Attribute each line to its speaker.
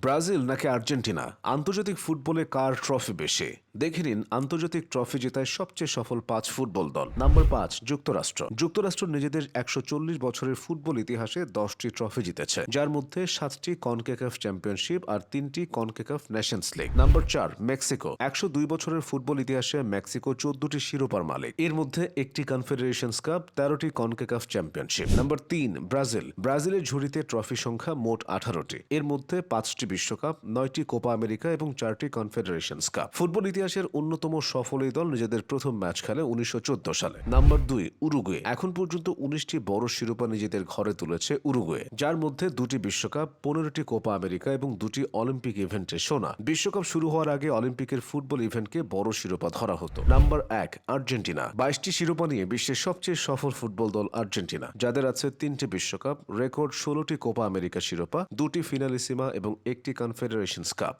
Speaker 1: Brazil নাকি Argentina, আন্তর্জাতিক ফুটবলে কার ট্রফি বেশি? দেখে নিন আন্তর্জাতিক ট্রফি জেতায় সবচেয়ে সফল 5 ফুটবল দল। নাম্বার 5, যুক্তরাষ্ট্র। যুক্তরাষ্ট্র নিজেদের 140 বছরের ফুটবল ইতিহাসে 10টি ট্রফি জিতেছে, যার মধ্যে 7টি কনকেকাফ চ্যাম্পিয়নশিপ আর 3টি কনকেকাফ নেশনস লিগ। Number 4, Mexico. 102 বছরের ফুটবল ইতিহাসে মেক্সিকো 14টি শিরোপার মালিক, এর মধ্যে একটি কনফেডারেশনস কাপ, 13টি কনকেকাফ চ্যাম্পিয়নশিপ। Number 3, Brazil. ব্রাজিলের ঝুড়িতে ট্রফি সংখ্যা মোট 18টি, এর মধ্যে 5টি বিশ্বকাপ, 9টি কোপা আমেরিকা এবং 4টি কনফেডারেশনস কাপ। ফুটবল ইতিহাসের অন্যতম সফল এই দল নিজেদের প্রথম ম্যাচ খেলে 1914 সালে। Number 2, Uruguay. এখন পর্যন্ত 19টি বড় শিরোপা নিজেদের ঘরে তুলেছে উরুগুয়ে, যার মধ্যে 2টি বিশ্বকাপ, 15টি কোপা আমেরিকা এবং 2টি অলিম্পিক ইভেন্টে সোনা। বিশ্বকাপ শুরু হওয়ার আগে অলিম্পিকের ফুটবল ইভেন্টকে বড় শিরোপা ধরা হতো। Number 1, Argentina. 22টি শিরোপা নিয়ে বিশ্বের সবচেয়ে সফল ফুটবল দল আর্জেন্টিনা, যাদের আছে 3টি বিশ্বকাপ, রেকর্ড 16টি কোপা আমেরিকা শিরোপা, 2টি ফিনালিসিমা এবং একটি কনফেডারেশনস কাপ।